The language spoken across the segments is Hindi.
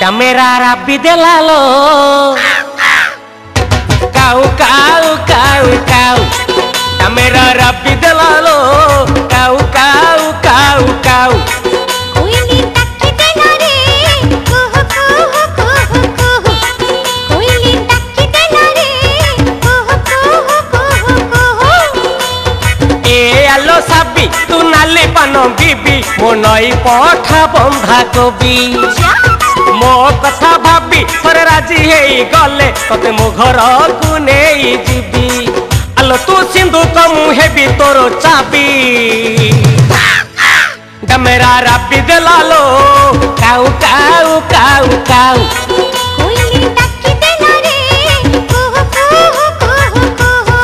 डमेरा राबी देलालो काऊ काऊ काऊ काऊ डमेरा राबी देलालो काऊ काऊ काऊ काऊ कोयली टक्की देला रे कुहू कुहू कुहू कुहू कोयली टक्की देला रे कुहू कुहू कुहू कुहू ए आलो साबी तू नाली पान बीबी मो नई पठा बंधा कबी मो कथा भाबी थरे राजी हेई गले तते मो घर को नेई जीबी आलो तू सिंधु कमु हेबी तोरो चाबी डमेरा राबी देलालो काऊ काऊ काऊ काऊ कोयली टक्की देला रे कुहू कुहू कुहू कुहू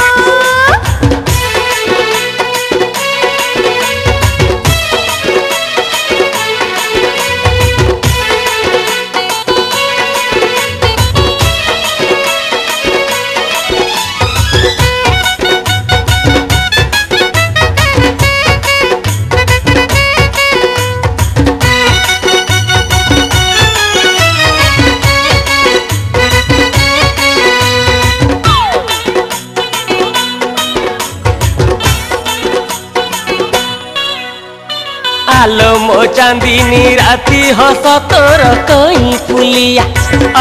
आलो मो चांदीनी राती हस तोर कहीं फुलिया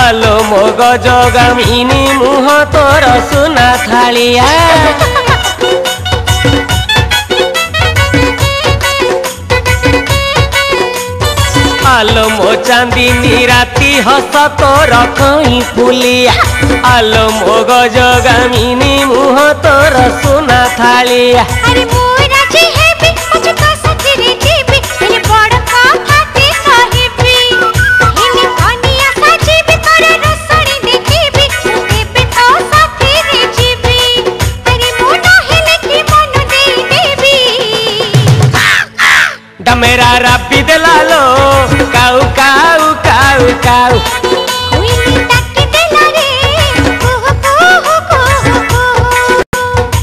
आलो मो गजगामिनी मुह तोर सुना थालिया आलो मो चांदीनी राती हस तोर कहीं फुलिया आलो मो गजगामिनी मुह तोर सुना थालिया अरे मोरा जी है भी मुझे का सजरे जीबी तेरे बड़ का खाते कहबी हेले कनिया सजीबी तोरे रसड़ी देखीबी देबे तो साथी रे जीबी तेरी मोना हेले की मन दे देबी डमेरा राबी देलालो काऊ काऊ काऊ काऊ कोयली टक्की देला रे कुहू कुहू कुहू कुहू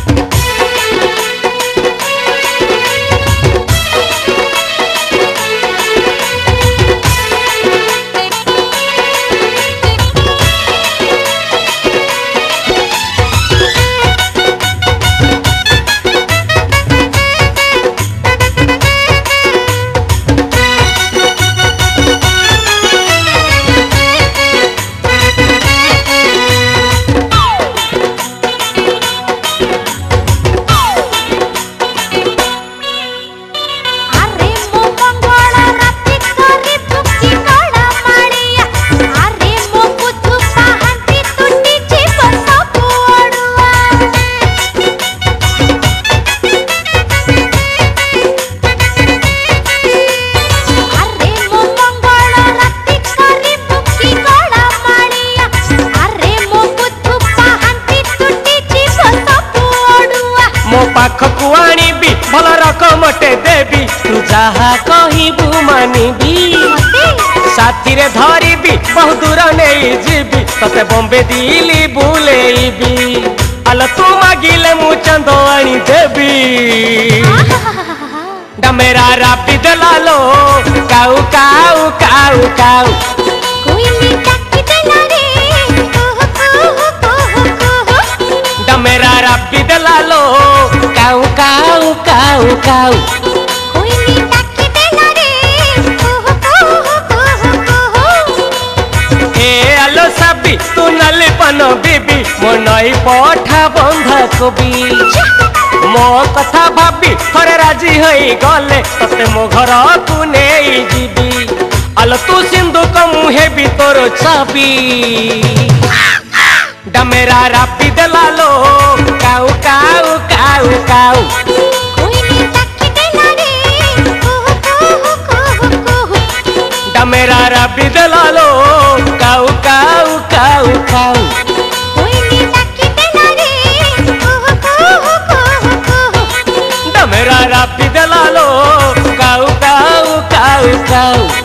अरे मो मंगल राती करी तुकी गळा माळिया अरे मो बुधु पाहंती तुटी जीव सब ओडुआ अरे मो मंगल राती करी तुकी गळा माळिया अरे मो बुधु पाहंती तुटी जीव सब ओडुआ मो पाखकु आनिबी भल रकमटे देबी तू जहा कहिबू मानिबी साथी रे धरिबी बहु दूर नहीं जीबी तते बॉम्बे दिल्ली बुलेइबी आलो तू मागिले मु चंदो आनी देबी डमेरा राबी देलालो काऊ काऊ काऊ काऊ कोयली टक्की देला रे कुहू कुहू कुहू कुहू डमेरा राबी देलालो काऊ काऊ काऊ काऊ कोयली टक्की देला रे कुहू कुहू कुहू कुहू ए आलो साबी तू नाली पान बीबी मो नई पठा बंधा कबी मो कथा भाबी थरे राजी होई गले तते मो घर को नेई जीबी आलो तू सिंधु कमु हेबी तोरो चाबी डमेरा राबी देलालो काऊ काऊ काऊ काऊ कोयली टक्की देला रे कुहू कुहू कुहू कुहू डमेरा राबी देलालो काऊ काऊ काऊ काऊ कोयली टक्की देला रे कुहू कुहू कुहू कुहू डमेरा राबी देलालो काऊ काऊ काऊ काऊ